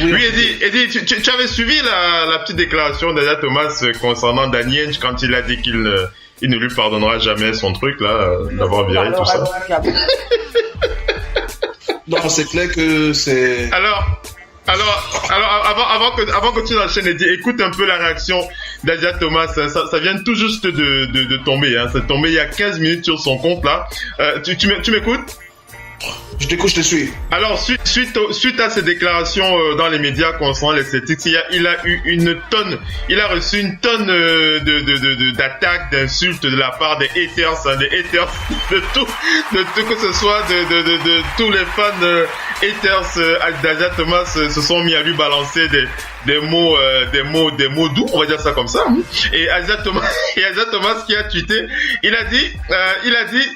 Oui, Eddie, tu avais suivi la petite déclaration d'Isaiah Thomas concernant Danny Ainge quand il a dit qu'il ne lui pardonnera jamais son truc, là, d'avoir viré tout ça. Non, c'est clair que c'est... Alors, avant que tu enchaînes, Eddie, écoute un peu la réaction d'Isaiah Thomas. Ça vient tout juste de tomber. Hein. C'est tombé il y a 15 minutes sur son compte, là. Tu m'écoutes? Je t'écoute, je te suis. Alors, suite à ces déclarations dans les médias concernant les Celtics, il a reçu une tonne d'attaques, d'insultes de la part des haters, de tout, que ce soit de tous les fans haters d'Isaiah Thomas se sont mis à lui balancer des mots doux, on va dire ça comme ça. Et Isaiah Thomas qui a tweeté, il a dit,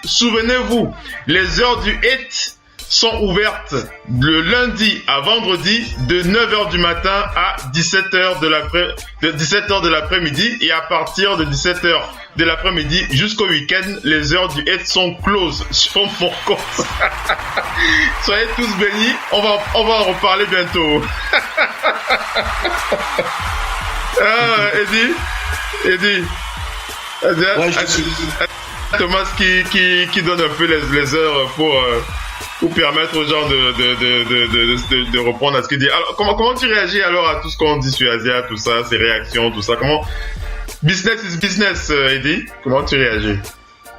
souvenez-vous, les heures du hate sont ouvertes le lundi à vendredi de 9h du matin à 17h de l'après-midi, et à partir de 17h de l'après-midi jusqu'au week-end, les heures du hate sont closes sur mon compte. Soyez tous bénis, on va en reparler bientôt. Eddie. Ouais, Thomas qui donne un peu les heures pour permettre aux gens de reprendre à ce qu'il dit. Alors, comment tu réagis alors à tout ce qu'on dit sur Asia, tout ça, ses réactions, tout ça? Business is business, Eddie. Comment tu réagis?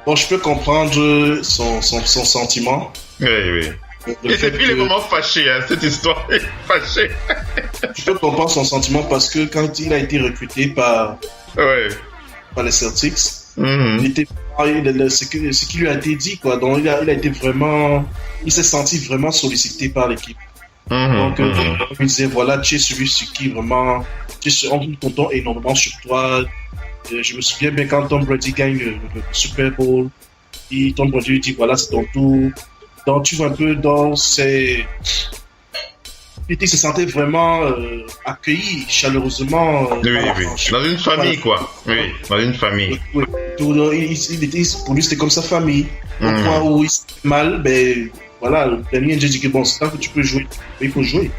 Bon, je peux comprendre son sentiment. Oui. Et puis il est vraiment fâché, hein, cette histoire est fâchée. Je peux comprendre son sentiment parce que quand il a été recruté par les Celtics, il était ce qui lui a été dit, quoi. Donc il a été vraiment, il s'est senti vraiment sollicité par l'équipe. Donc il disait, voilà, tu es celui sur qui vraiment, on compte énormément sur toi. Je me souviens bien quand Tom Brady gagne le Super Bowl, Tom Brady lui dit, voilà, c'est ton tour. Donc tu vois un peu dans ces... Il se sentait vraiment accueilli chaleureusement. Oui. Dans une famille, quoi. Oui, dans une famille. Oui. Pour lui, c'était comme sa famille. Au point où il s'est fait mal, ben voilà, Danny Ainge dit que bon, c'est pas que tu peux jouer, mais il faut jouer.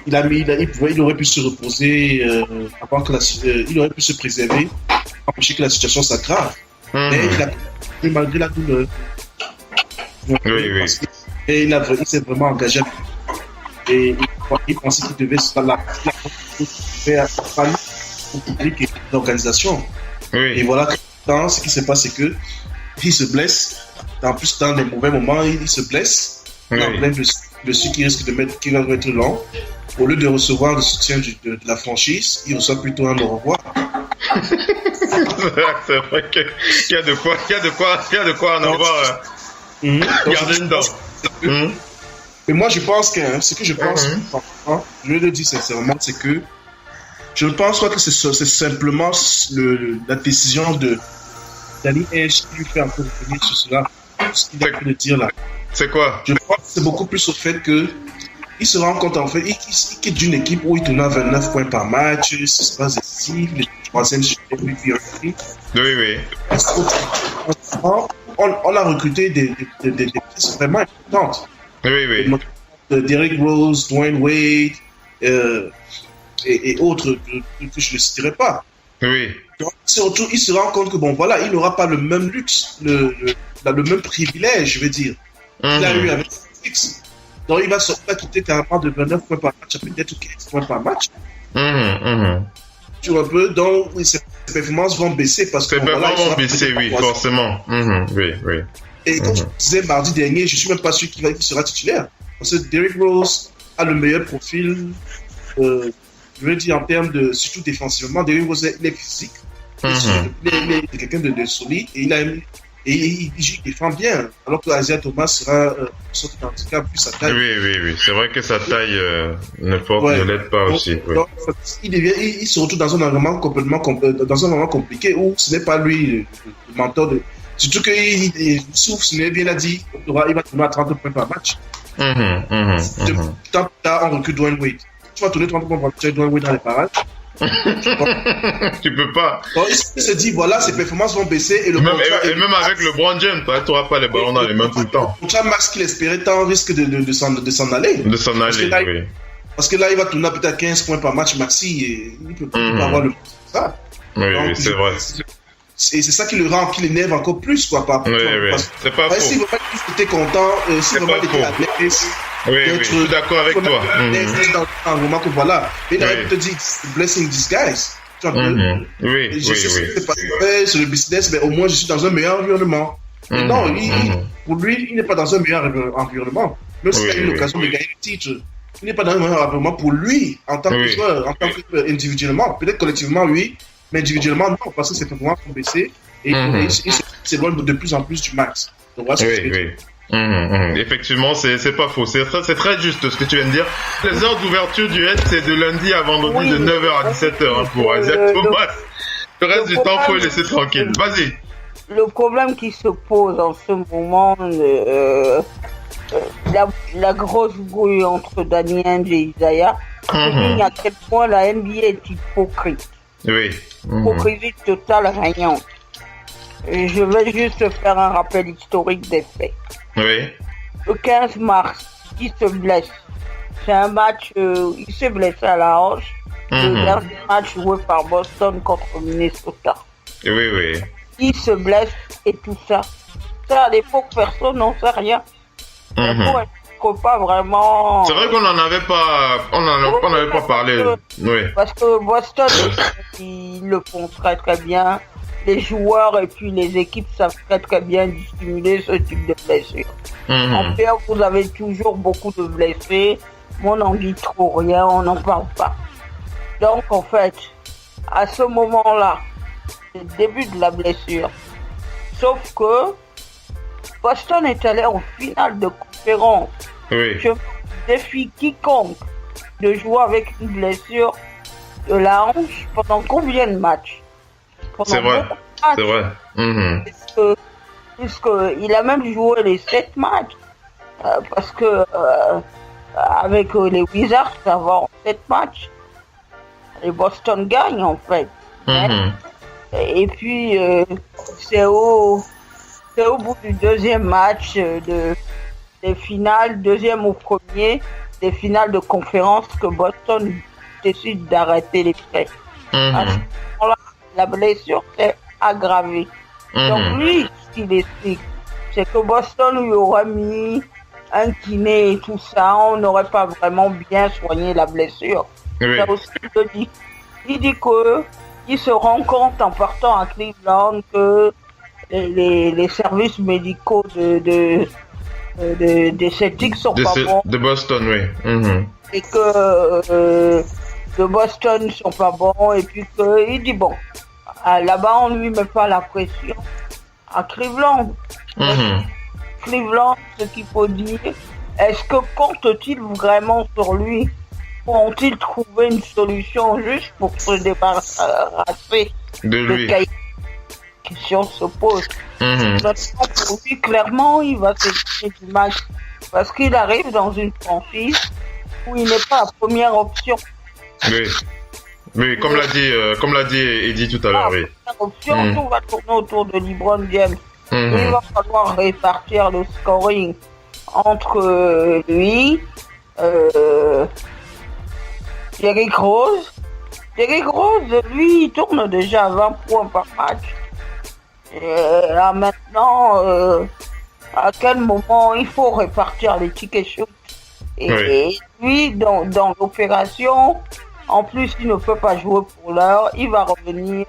Il aurait pu se reposer avant que il aurait pu se préserver, empêcher que la situation s'aggrave. Mais il a joué malgré la douleur. Oui. Et il s'est vraiment engagé. Et il pensait qu'il devait se faire au public et l'organisation. Oui. Et voilà, ce qui se passe, c'est que il se blesse. En plus, dans les mauvais moments, il se blesse. Oui. En plein dessus qui risque qui va être lent. Au lieu de recevoir le soutien de la franchise, il reçoit plutôt un au revoir. C'est vrai qu'il y a de quoi en avoir. Garder une dent. Et moi, je pense que ce que je pense, je le dis sincèrement, c'est que je ne pense pas que c'est simplement la décision de Danny Ainge qui lui fait un peu revenir sur cela. Ce qu'il a pu le dire là. C'est quoi? Je pense que c'est beaucoup plus au fait que il se rend compte, en fait, il quitte d'une équipe où il tournait à 29 points par match, ce se passe ici, le troisième sur MVP. Oui. On a recruté des pièces vraiment importantes. Oui. Derrick Rose, Dwayne Wade et autres que je ne citerai pas. Oui. Donc, surtout, il se rend compte que bon, voilà, il n'aura pas le même luxe, le même privilège, je veux dire, qu'il a eu avec Celtics. Donc, il va quitter carrément de 29 points par match à peut-être 15 points par match. Tu vois un peu, donc ses performances vont baisser parce que. Ses performances vont baisser, oui, forcément. Oui. Et comme je disais mardi dernier, je ne suis même pas sûr qu'il sera titulaire. Parce que Derrick Rose a le meilleur profil, je veux dire en termes de, surtout défensivement, Derrick Rose il est physique, il est quelqu'un de solide et il défend bien. Alors que Isaiah Thomas sera une sorte d'handicap plus sa taille. Oui. C'est vrai que sa taille ne l'aide pas aussi. Donc, il se retrouve dans un environnement compliqué où ce n'est pas lui le mentor de. Surtout qu'il souffre, ce n'est bien l'a dit, il va tourner à 30 points par match. Tant là, on recule Dwayne Wade. Tu vas tourner 30 points par match avec Dwayne Wade dans les parages. Tu peux pas. Donc, il se dit, voilà, ses performances vont baisser et le même avec LeBron James, tu n'auras pas les ballons dans les mains tout le temps. Le contrat max qu'il espérait tant risque de s'en aller. De s'en aller, oui. Parce que là, il va tourner peut-être 15 points par match maxi et il peut pas avoir le ça. Oui, donc, c'est vrai. Et c'est ça qui le rend, qui l'énerve encore plus, quoi. Oui. C'est pas faux. Si vraiment il était content, si vraiment il était à l'aise. Oui, je suis d'accord avec toi. Dans le moment que voilà. Et il aurait pu te dire, blessing disguise. Oui. C'est pas vrai, c'est le business, mais au moins je suis dans un meilleur environnement. Non, pour lui, il n'est pas dans un meilleur environnement. Même s'il a eu l'occasion de gagner le titre, il n'est pas dans un meilleur environnement pour lui, en tant que joueur, en tant que individuellement. Peut-être collectivement, oui, mais individuellement, non, parce que ses performances sont baissées et il s'éloigne de plus en plus du max. Donc, voilà ce que je veux dire. Effectivement, c'est pas faux. C'est très juste ce que tu viens de dire. Les heures d'ouverture du N, c'est de lundi à vendredi de 9h à 17h pour Isaac Thomas. Le reste du temps, faut le laisser tranquille. Vas-y. Le problème qui se pose en ce moment, la grosse brouille entre Danny Ainge et Isaiah, c'est à quel point la NBA est hypocrite. Oui. Hypocrisie totale, rien. Je vais juste faire un rappel historique des faits. Oui. Le 15 mars, il se blesse. C'est un match, il s'est blessé à la hanche. Le dernier match joué par Boston contre Minnesota. Oui. Il se blesse et tout ça. Ça, à l'époque, personne n'en sait rien. Pas vraiment. C'est vrai qu'on n'en avait pas, on n'avait pas parlé. Parce que Boston, ils le font très très bien. Les joueurs et puis les équipes savent très très bien dissimuler ce type de blessures. En fait, vous avez toujours beaucoup de blessés, mais on n'en dit trop rien, on n'en parle pas. Donc en fait, à ce moment-là, c'est le début de la blessure. Sauf que Boston est allé en finale de conférence. Je défie quiconque de jouer avec une blessure de la hanche pendant combien de matchs? C'est vrai. Puisqu'il a même joué les 7 matchs. Parce que avec les Wizards, ça va en 7 matchs. Et Boston gagne en fait. Et puis, c'est au bout du deuxième match des finales, deuxième ou premier, des finales de conférence que Boston décide d'arrêter les faits. À ce moment-là, la blessure s'est aggravée. Donc lui, ce qu'il explique, c'est que Boston lui aurait mis un kiné et tout ça, on n'aurait pas vraiment bien soigné la blessure. Ça aussi, il le dit. Il dit qu'il se rend compte en partant à Cleveland que les services médicaux des Celtics sont pas bons. De Boston, oui. Et que de Boston sont pas bons. Et puis qu'il dit, bon, là-bas, on lui met pas la pression. À Cleveland, Cleveland, ce qu'il faut dire, est-ce que compte-t-il vraiment sur lui? Ont-ils trouvé une solution juste pour se débarrasser de lui? La question se pose. Pour lui, clairement, il va se quitter du match parce qu'il arrive dans une franchise où il n'est pas la première option. Oui, comme l'a dit Eddie tout à l'heure, oui. La première option, tout va tourner autour de LeBron James. Il va falloir répartir le scoring entre lui, Derrick Rose. Derrick Rose, lui, il tourne déjà à 20 points par match. Et là, maintenant, à quel moment il faut répartir les tickets shoot. Et lui, dans l'opération, en plus, il ne peut pas jouer pour l'heure. Il va revenir.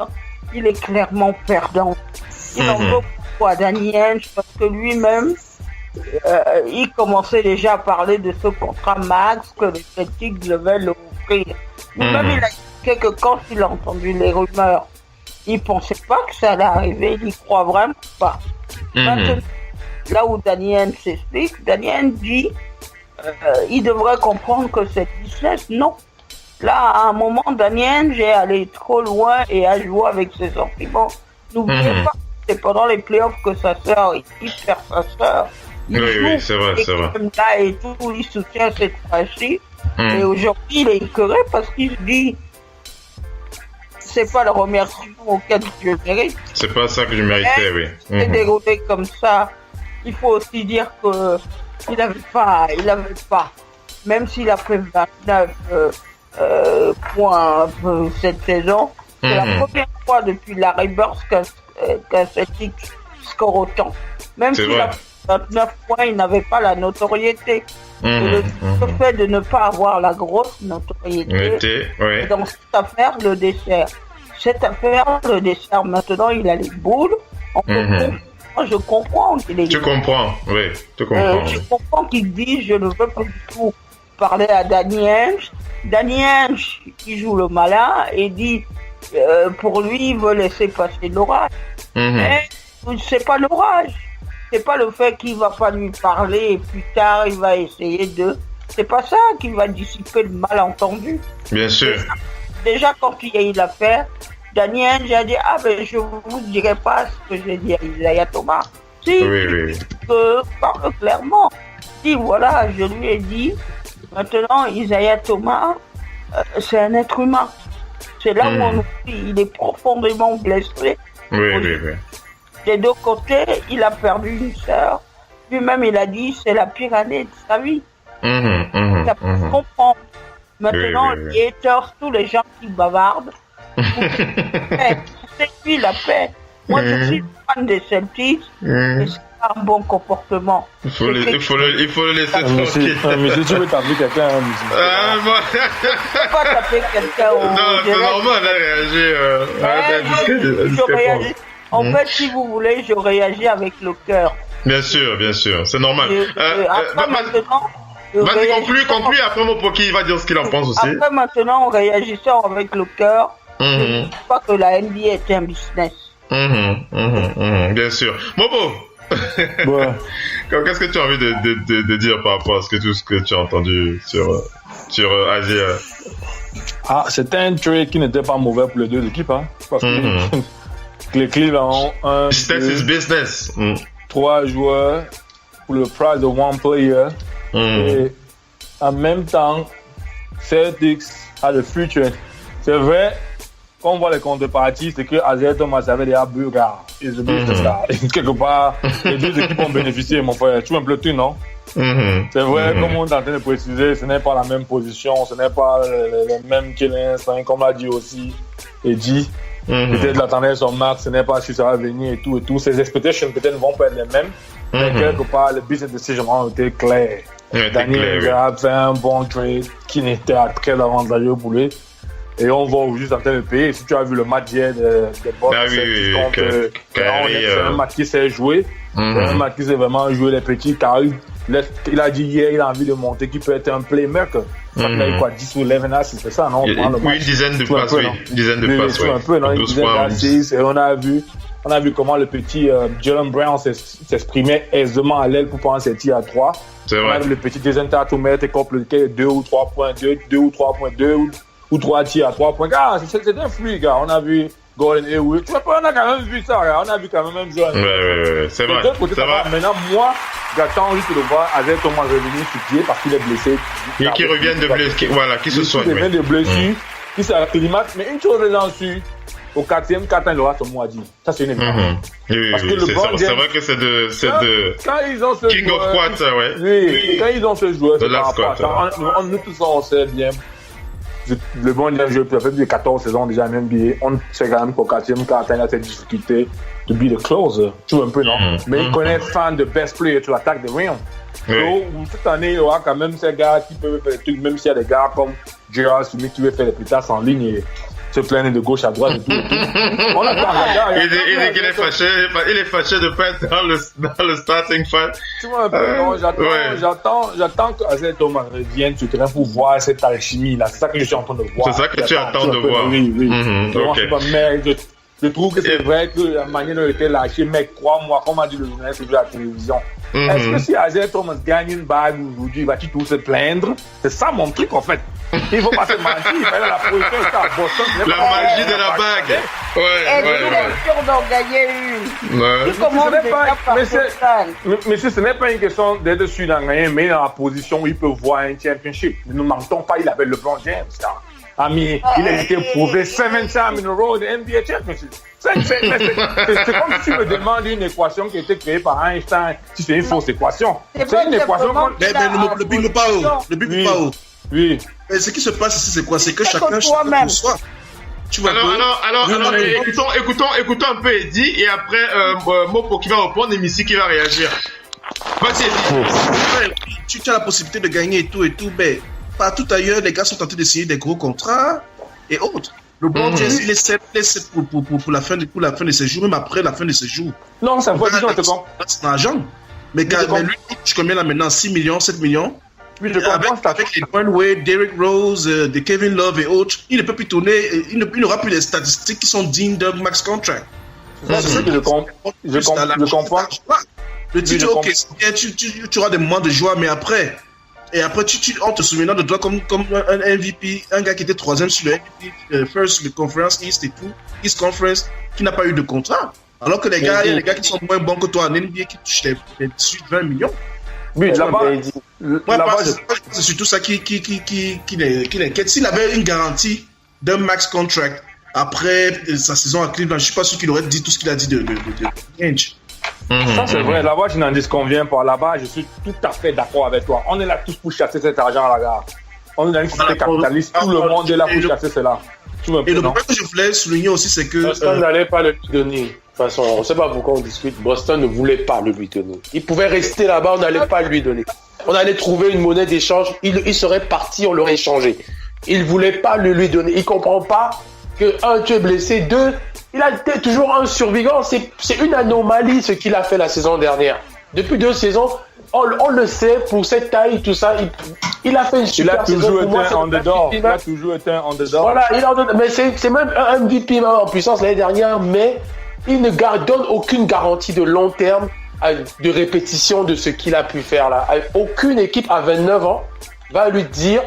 Il est clairement perdant. Il en veut beaucoup à Danny Ainge parce que lui-même, il commençait déjà à parler de ce contrat max que les Celtics devaient lui offrir. Lui-même, il a expliqué que quand il a entendu les rumeurs, il ne pensait pas que ça allait arriver. Il n'y croit vraiment pas. Maintenant, là où Danny Ainge s'explique, Danny Ainge dit il devrait comprendre que c'est business. Non. Là, à un moment, Danny Ainge est allé trop loin et a joué avec ses sentiments. N'oubliez pas, c'est pendant les playoffs que sa sœur, il perd sa sœur. Oui, c'est vrai. Là et tout, il soutient cette fois-ci. Et aujourd'hui, il est écœuré parce qu'il se dit c'est pas le remerciement auquel je mérite. C'est pas ça que je méritais, oui. C'est déroulé comme ça. Il faut aussi dire que il n'avait pas, même s'il a fait 29 points cette saison, c'est la première fois depuis Larry Bird qu'un Celtic score autant. Même s'il a fait 29 points, il n'avait pas la notoriété. Le fait de ne pas avoir la grosse notoriété, dans cette affaire, le dessert. Maintenant, il a les boules. Je comprends qu'il est... Tu comprends, oui, tu comprends. Je comprends qu'il dit, je ne veux pas du tout parler à Danny Ainge. Danny Ainge, qui joue le malin, et dit, pour lui, il veut laisser passer l'orage. Mais c'est pas l'orage. C'est pas le fait qu'il va pas lui parler et plus tard, il va essayer de... C'est pas ça qui va dissiper le malentendu. Bien sûr. Déjà, quand il y a eu l'affaire, Danny Ainge a dit, je vous dirai pas ce que j'ai dit à Isaiah Thomas. Si, parle clairement. Si, voilà, je lui ai dit, maintenant, Isaiah Thomas, c'est un être humain. C'est là où on nous dit, il est profondément blessé. Oui. Des deux côtés, il a perdu une sœur. Lui-même, il a dit, c'est la pire année de sa vie. Ça peut comprendre. Maintenant, les haters, tous les gens qui bavardent, c'est lui la paix. Moi, je suis fan des Celtics, et c'est pas un bon comportement. Il faut le laisser tranquille. Monsieur, tu veux taper quelqu'un, monsieur? Je peux pas taper quelqu'un. Non, c'est normal, je réagis. En fait, si vous voulez, je réagis avec le cœur. Bien sûr, c'est normal. Vas-y, conclue, après mon Poki, il va dire ce qu'il en pense aussi. Après, maintenant, en réagissant avec le cœur, je ne dis pas que la NBA est un business. Bien sûr. Mobo, qu'est-ce que tu as envie de dire par rapport à tout ce que tu as entendu sur Asie? C'était un trade qui n'était pas mauvais pour les deux équipes, hein, parce que les Cleveland ont Business is business. 3 joueurs pour le price de one player. Et en même temps, Celtics a le futur. C'est vrai, quand on voit les contreparties, c'est que Isaiah Thomas avait déjà Burgard. Quelque part, les deux équipes ont bénéficié, mon frère. Tu vois un peu le truc, non? C'est vrai, comme on est en train de préciser, ce n'est pas la même position, ce n'est pas le même Kellen, comme l'a dit aussi Eddie. Peut-être la tendance en max, ce n'est pas si ça va venir et tout. Ces expectations peut-être ne vont pas être les mêmes. Mais quelque part, le business decision a été clair. Daniel a fait un bon trade qui n'était très avantageux pour lui. Et on va juste en train de payer. Si tu as vu le match hier de Bucks contre c'est un match qui s'est joué. C'est un match qui s'est vraiment joué les petits. Car il a dit hier, il a envie de monter, qui peut être un playmaker. Il a eu quoi, 10 ou 11 assists, c'est ça, non? Oui, une dizaine de passes, oui. Une dizaine de passes, oui. Un peu, non? Une dizaine d'assists. Et on a vu comment le petit Jalen Brown s'exprimait aisément à l'aile pour prendre ses tirs à 3. C'est vrai. On a vu le petit Jason Tatum mettre compliqué 2 ou 3 points, 2 ou 3 points, 2 ou 3 tirs à 3 points. Gars, c'est un fluide, gars. On a vu Gordon Hayward. Tu vois pas, on a quand même vu ça, gars. On a vu quand même un joueur. Ouais, c'est vrai. Maintenant, moi, j'attends juste de voir Isaiah Thomas revenir sur pied parce qu'il est blessé. Et qui reviennent de blessure. Voilà, qui se soigne. Qui revient de blessure, qui s'acclimate. Mais une chose, j'en suis. Au 4e quart-temps, il aura son mot à dire. Ça, c'est une évidence. Parce que c'est vrai que c'est de quand ils ont ce King joueur, of Quat, ouais. Oui, quand ils ont ce joueur, The last quarter. Nous tous, on sait bien. Le bon James, je fait plus de 14 saisons déjà en NBA. On sait quand même qu'au 4e quart-temps, il a cette difficulté de be the closer. Tu vois un peu, non? Mais il connaît fan de best player to attack the rim. Donc, cette année, il y aura quand même ces gars qui peuvent faire des trucs, même s'il y a des gars comme J.R. Smith qui veut faire des pétasses en ligne et se plaindre de gauche à droite et tout. On a il dit qu'il est fâché, il est fâché de ne pas être dans le starting fight. Tu vois un peu, non, j'attends que Isaiah Thomas revienne sur le terrain pour voir cette alchimie là. C'est ça que je suis en train de voir. C'est ça que tu attends de voir. Oui. Mais je trouve que c'est vrai que la manière dont il était lâché, mec, crois-moi, comme a dit le journaliste de la télévision. Est-ce que si Isaiah Thomas gagne une bague aujourd'hui, va-t-il tout se plaindre? C'est ça mon truc en fait. Il ne faut pas se mentir, il fallait la position, c'est à Boston. La magie de la bague. Il est sûr d'en gagner une. Mais ce n'est pas une question d'être sûr d'en gagner, mais dans la position où il peut voir un championship. Ne nous mentons pas, il avait LeBron James. Ami, il a été prouvé 7 times in a row de NBA Championship. C'est comme si tu me demandes une équation qui a été créée par Einstein, si c'est une fausse équation. C'est une équation qu'on... Mais le Big Pao. Oui. Mais ce qui se passe ici, c'est quoi? C'est que chacun pour soi. Tu vois alors, écoutons un peu Eddie et après Mopo qui va répondre et Missy qui va réagir. Vas-y Eddie. Tu as la possibilité de gagner et tout, mais partout ailleurs, les gars sont tentés de signer des gros contrats et autres. Le bon Dieu, il est 7 pour la fin de ses jours, même après la fin de ses jours. Non, ça va, disons, c'est un argent. Mais lui, je combien là maintenant? 6 millions, 7 millions? Oui, je comprends. Avec les Dwayne Wade, Derrick Rose, de Kevin Love et autres, il ne peut plus tourner, il n'aura plus les statistiques qui sont dignes d'un max contract. C'est ça que je comprends. Le titre, ok, tu auras des moments de joie, mais après, on te souviendra de toi comme un MVP, un gars qui était 3e sur le MVP, first sur le Conference East et tout, East Conference, qui n'a pas eu de contrat. Alors que les gars, il y a des gars qui sont moins bons que toi en NBA qui touchent les 18-20 millions. Oui, là-bas, c'est surtout ça qui l'inquiète. S'il avait une garantie d'un max contract après sa saison à Cleveland, je ne suis pas sûr qu'il aurait dit tout ce qu'il a dit de Hinch. Ça, c'est vrai. Là-bas, je n'en disconviens pas. Là-bas, je suis tout à fait d'accord avec toi. On est là tous pour chasser cet argent à la gare. On est dans une société capitaliste. Tout le monde est là pour chasser cela. Et le point que je voulais souligner aussi, c'est que... Boston n'allait pas le lui donner. De toute façon, on ne sait pas pourquoi on discute. Boston ne voulait pas le lui donner. Il pouvait rester là-bas, on n'allait pas le lui donner. On allait trouver une monnaie d'échange. Il serait parti, on l'aurait échangé. Il ne voulait pas le lui donner. Il ne comprend pas que, 1, tu es blessé. 2, il a été toujours un survivant. C'est une anomalie ce qu'il a fait la saison dernière. Depuis 2 saisons, on le sait, pour cette taille, tout ça, il a fait une super saison. Il a toujours été un underdog. Voilà, mais c'est même un MVP en puissance l'année dernière, mais il ne donne aucune garantie de long terme de répétition de ce qu'il a pu faire là. Aucune équipe à 29 ans va lui dire,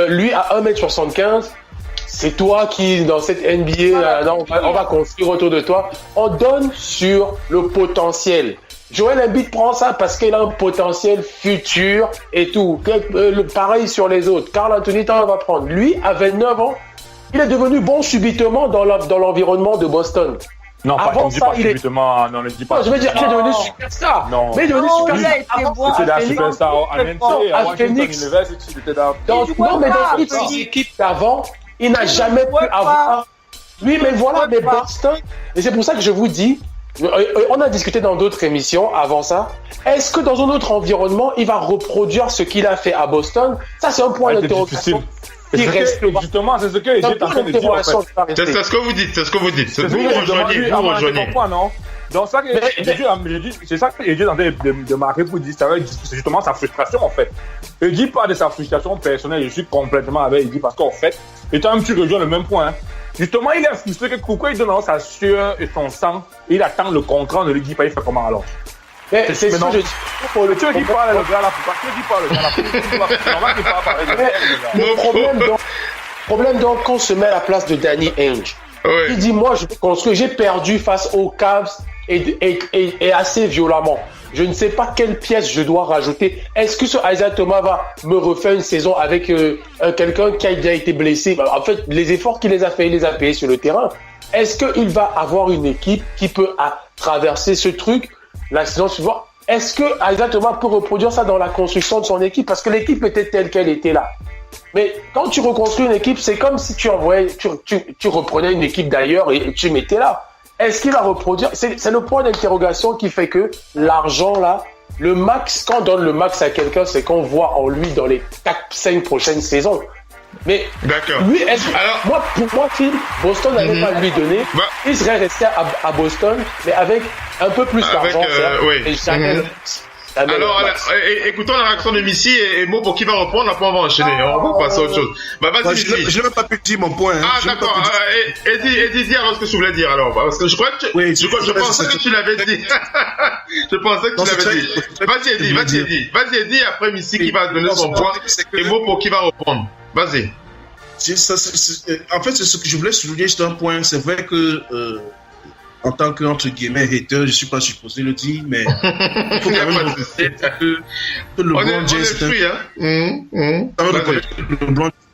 lui à 1m75, c'est toi qui, dans cette NBA, on va construire autour de toi. On donne sur le potentiel. Joel Embiid prend ça parce qu'il a un potentiel futur et tout. Pareil sur les autres. Karl Anthony Towns va prendre. Lui, à 29 ans, il est devenu bon subitement dans l'environnement de Boston. Non, avant ça, il est... subitement. Non, ne dis pas. Non, je veux dire, il est devenu superstar. Non. Mais il est devenu superstar. C'était la superstar à NC, à Washington University. Non, mais dans toutes ces équipes d'avant, il n'a jamais pu avoir... Oui, mais voilà, mais Boston... Et c'est pour ça que je vous dis, on a discuté dans d'autres émissions avant ça. Est-ce que dans un autre environnement, il va reproduire ce qu'il a fait à Boston? Ça, c'est un point d'interrogation. Justement, c'est ce que j'ai en train de dire. C'est ce que vous dites. Vous rejoignez. Donc ça, c'est ça que j'ai tenté de marquer pour dire, c'est justement sa frustration en fait. Il dit pas de sa frustration personnelle, je suis complètement avec Eddie parce qu'en fait, et toi-même tu rejoins le même point. Hein. Justement, il est frustré que pourquoi il donne sa sueur et son sang, et il attend le contrat, on ne lui dit pas, il fait comment alors? Mais c'est ce que je dis. Tu veux qu'il parle le gars là, pourquoi tu veux qu'il parle le gars là? Le problème donc, qu'on se met à la place de Danny Ainge. Ouais. Il dit, moi je vais construire, j'ai perdu face aux Cavs et assez violemment. Je ne sais pas quelle pièce je dois rajouter. Est-ce que ce Isaiah Thomas va me refaire une saison avec quelqu'un qui a déjà été blessé? En fait, les efforts qu'il les a fait, il les a payés sur le terrain. Est-ce qu'il va avoir une équipe qui peut traverser ce truc la saison suivante? Est-ce que Isaiah Thomas peut reproduire ça dans la construction de son équipe? Parce que l'équipe était telle qu'elle était là. Mais quand tu reconstruis une équipe, c'est comme si tu reprenais une équipe d'ailleurs et tu mettais là. Est-ce qu'il va reproduire? C'est le point d'interrogation qui fait que l'argent là, le max, quand on donne le max à quelqu'un, c'est qu'on voit en lui dans les 4-5 prochaines saisons. Mais lui, pour moi, Phil, Boston n'allait pas lui donner. Il serait resté à Boston, mais avec un peu plus d'argent. Et jamais alors, écoutons la réaction de Missy et Mo pour qui va reprendre, après on va enchaîner. On va passer à autre chose. Vas-y, Missy. Je n'ai même pas pu dire mon point. Ah, d'accord. Eddie, dis alors ce que tu voulais dire alors. Parce que je crois que je pensais que tu l'avais dit. Je pensais que tu l'avais dit. Vas-y, Eddie, après Missy qui va donner son point et Mo pour qui va reprendre. Vas-y. En fait, c'est ce que je voulais souligner, c'est un point. C'est vrai que en tant que entre guillemets hater, je suis pas supposé le dire, mais il faut quand même reconnaître que LeBron James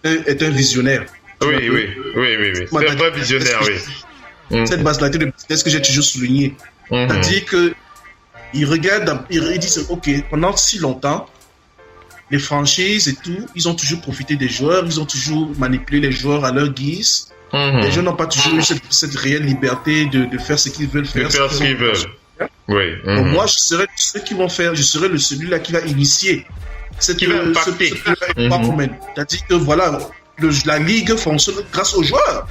est un visionnaire. Oui. C'est un vrai visionnaire, oui. Cette base-là de business que j'ai toujours souligné. C'est-à-dire que il regarde, il dit, ok, pendant si longtemps, les franchises et tout, ils ont toujours profité des joueurs, ils ont toujours manipulé les joueurs à leur guise. Les joueurs n'ont pas toujours eu cette réelle liberté de faire ce qu'ils veulent faire. De faire ce qu'ils veulent. Oui. Donc moi, je serai ceux qui vont faire, je serai celui-là qui va initier qui va impacter. C'est-à-dire que voilà, la ligue fonctionne grâce aux joueurs.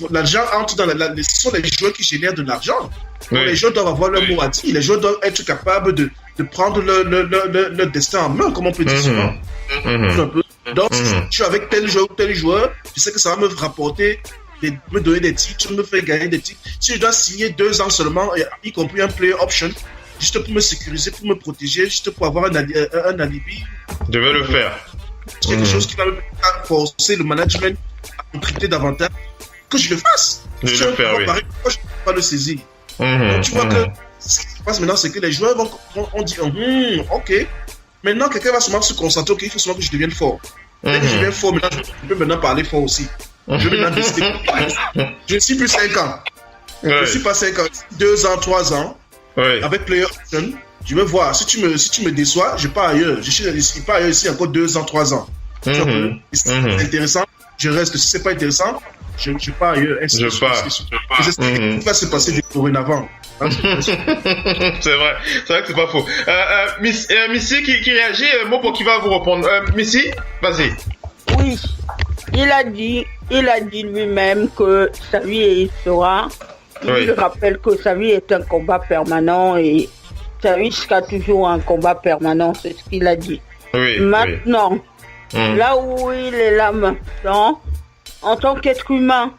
L'argent entre dans ce sont les joueurs qui génèrent de l'argent. Donc les joueurs doivent avoir leur mot à dire. Les joueurs doivent être capables de prendre leur destin en main, comme on peut dire souvent. Donc, si je suis avec tel joueur ou tel joueur, je sais que ça va me rapporter, me donner des titres, me faire gagner des titres. Si je dois signer 2 ans seulement, y compris un player option, juste pour me sécuriser, pour me protéger, juste pour avoir un alibi. Je vais le faire. C'est quelque chose qui va me forcer le management à recruter davantage. Que je le fasse. Je vais le faire, oui. Pourquoi je ne peux pas le saisir? Donc, tu vois que ce qui se passe maintenant, c'est que les joueurs vont dire ok. Maintenant, quelqu'un va sûrement se concentrer. Ok, il faut sûrement que je devienne fort. Dès que je deviens fort, maintenant, je peux maintenant parler fort aussi. Je vais maintenant décider. Je ne suis plus 5 ans. Je ne suis pas 5 ans. 2 ans, 3 ans. Avec Player Option, je vais voir. Si tu me déçois, je pars ailleurs. Je pars ailleurs ici encore 2 ans, 3 ans. Si c'est intéressant, je reste. Si c'est pas intéressant, je pars ailleurs. Je pars. C'est ce qui va se passer du dorénavant. C'est vrai que c'est pas faux. Missy qui réagit, Mopo qui va vous répondre. Missy, vas-y. Oui, il a dit lui-même que sa vie sera. Il rappelle que sa vie est un combat permanent et sa vie sera toujours un combat permanent, c'est ce qu'il a dit. Maintenant, là où il est là maintenant, en tant qu'être humain,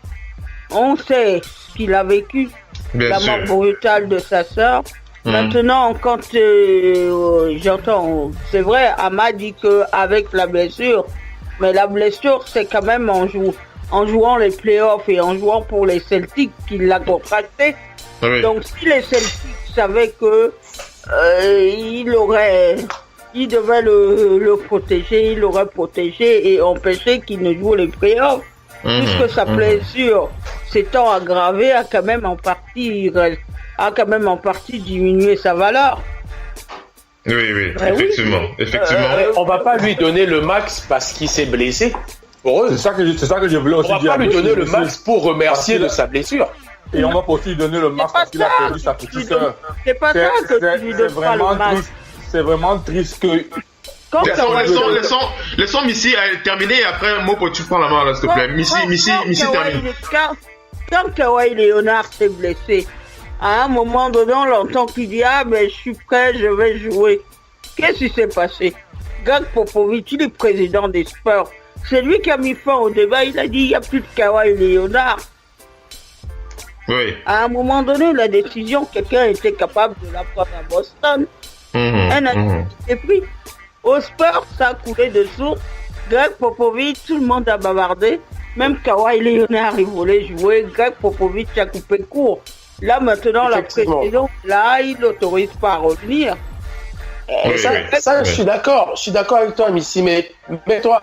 on sait ce qu'il a vécu, la mort brutale de sa sœur. Maintenant, quand j'entends, c'est vrai, Ama dit qu'avec la blessure, mais la blessure, c'est quand même en jouant les playoffs et en jouant pour les Celtics qu'il l'a contracté. Donc, si les Celtics savaient que il devait le protéger, il l'aurait protégé et empêché qu'il ne joue les playoffs. Puisque sa blessure s'étant aggravée a quand même en partie diminué sa valeur. Oui, effectivement. On va pas lui donner le max parce qu'il s'est blessé. Pour eux, c'est ça que je voulais aussi dire. On va pas lui donner le max pour remercier de sa blessure. Et on va pas aussi lui donner le max parce qu'il a perdu sa petite sœur. C'est pas ça que tu lui donnes pas le max. C'est vraiment triste que... Laissons Missy terminer et après, Mopo, tu prends la main là, s'il te plaît. Missy termine. Quand Kawhi Leonard s'est blessé, à un moment donné, on l'entend qui dit je suis prêt, je vais jouer. Qu'est-ce qui s'est passé? Greg Popovich, il est président des Spurs. C'est lui qui a mis fin au débat. Il a dit il n'y a plus de Kawhi Leonard. À un moment donné, la décision, quelqu'un était capable de la prendre à Boston. Un a été pris. Au Spurs, ça a coulé de source. Greg Popovich, tout le monde a bavardé. Même Kawhi Leonard, il voulait jouer. Greg Popovich a coupé court. Là, maintenant, la précision, là, il n'autorise pas à revenir. Ça, je suis d'accord. Je suis d'accord avec toi, Missy. Mais toi,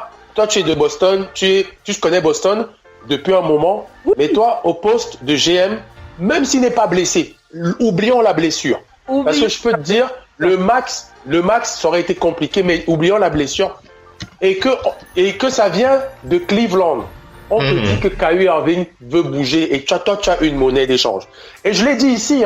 tu es de Boston. Tu connais Boston depuis un moment. Mais toi, au poste de GM, même s'il n'est pas blessé, oublions la blessure. Parce que je peux te dire, le max, ça aurait été compliqué, mais oublions la blessure. Et que ça vient de Cleveland. On te dit que Kyrie Irving veut bouger et toi, tu as une monnaie d'échange. Et je l'ai dit ici,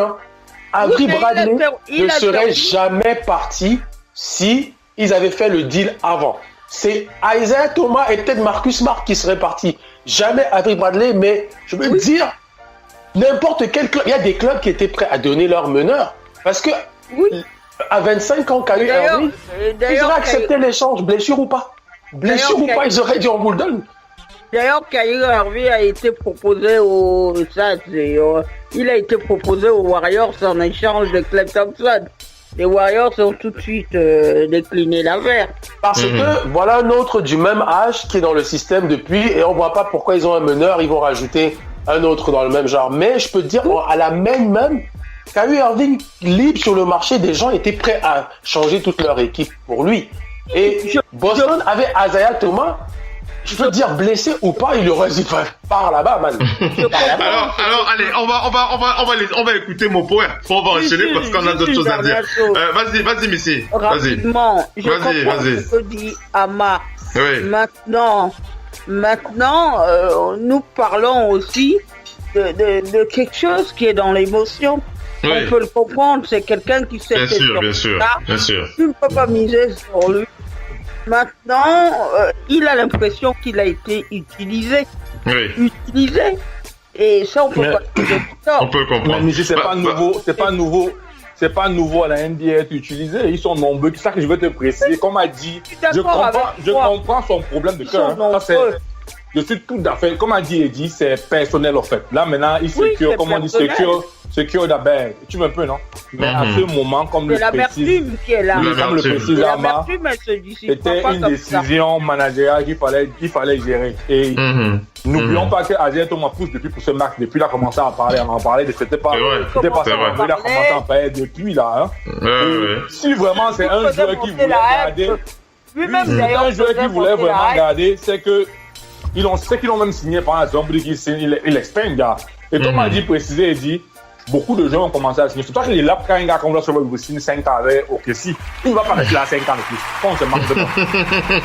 Avery Bradley ne serait jamais parti si ils avaient fait le deal avant. C'est Isaiah Thomas et peut-être Marcus Smart qui seraient partis. Jamais Avery Bradley, mais je veux dire, n'importe quel club, il y a des clubs qui étaient prêts à donner leur meneur. Parce que à 25 ans, Kyrie Irving, ils auraient accepté l'échange, blessure ou pas. Blessure ou pas, ils auraient dit on vous le donne. D'ailleurs, Kyrie Irving a été proposé il a été proposé aux Warriors en échange de Klay Thompson. Les Warriors ont tout de suite décliné l'affaire. Parce que voilà un autre du même âge qui est dans le système depuis et on voit pas pourquoi ils ont un meneur, ils vont rajouter un autre dans le même genre. Mais je peux te dire, à la même, Kyrie Irving libre sur le marché, des gens étaient prêts à changer toute leur équipe pour lui. Et Boston avait Isaiah Thomas. Je veux dire, blessé ou pas, il aurait dit par là-bas, man. alors, allez, on va écouter mon poète. On va enchaîner parce qu'on a d'autres choses à dire. Vas-y, Missy. Rapidement, je te dis, Ama. Oui. Maintenant, nous parlons aussi de quelque chose qui est dans l'émotion. Oui. On peut le comprendre, c'est quelqu'un qui s'est fait bien sûr. Tu ne peux pas miser sur lui. Maintenant, il a l'impression qu'il a été utilisé. Oui. Et ça, on peut pas. On peut comprendre. Mais c'est pas nouveau à la NBA d'être utilisé. Ils sont nombreux. C'est ça que je veux te préciser. Comme a dit, je comprends son problème de cœur. Je suis tout à fait, comme a dit Eddie, c'est personnel en fait. Là maintenant, il secure, comme on dit, secure the bag. Tu veux un peu, non? Mais à ce moment, comme le précise, comme le précise Ama, c'était une décision managériale qu'il fallait gérer. Et n'oublions pas que Adrien Thomas pousse depuis pour ce match, depuis il a commencé à parler, on en parlait, c'était pas ça, il a commencé à parler depuis là. Si vraiment c'est un joueur qui voulait garder, un joueur qui voulait vraiment garder, c'est que c'est qu'ils l'ont même signé par exemple, il exprime un gars. Et comme a dit précisé, il dit, beaucoup de gens ont commencé à signer. C'est toi qui est là quand un gars comme là, il signe 5 ans avec OKC. Il ne va pas rester là 5 ans de plus. On se marque de pas.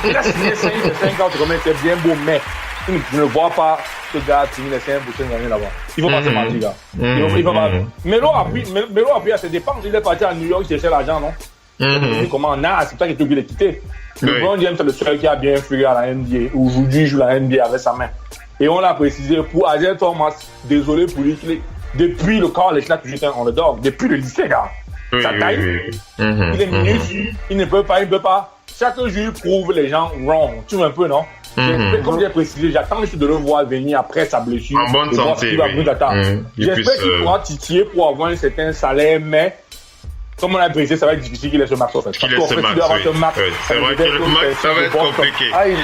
Il a signé 5 ans, c'est bien beau, mais je ne vois pas ce gars signer les 5 prochaines années là-bas. Il ne faut pas se mentir, gars. Il faut pas. Melo a pris à ses dépenses. Il est parti à New York chercher l'argent, non? Comment on a, c'est toi qui es obligé de quitter. LeBron James, c'est le seul qui a bien influé à la NBA. Aujourd'hui, il joue la NBA avec sa main. Et on l'a précisé pour Adrien Thomas, désolé pour lui, depuis le college, il a toujours été un underdog. Depuis le lycée, gars. Sa taille, il est minuscule, il ne peut pas. Chaque jour, il prouve les gens wrong. Tu vois un peu, non? Comme j'ai précisé, j'attends juste de le voir venir après sa blessure. En bonne santé. J'espère qu'il pourra titiller pour avoir un certain salaire, mais comme on a brisé, ça va être difficile qu'il ait ce max en fait. C'est vrai que le max, ça va être compliqué. Allez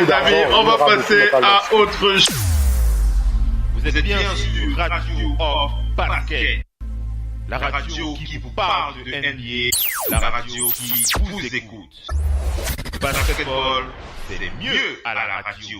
les amis, on va passer à autre chose. Vous êtes bien sur Radio Hors Parquet. La radio qui vous parle de NBA. La radio qui vous écoute. Basketball, c'est mieux à la radio.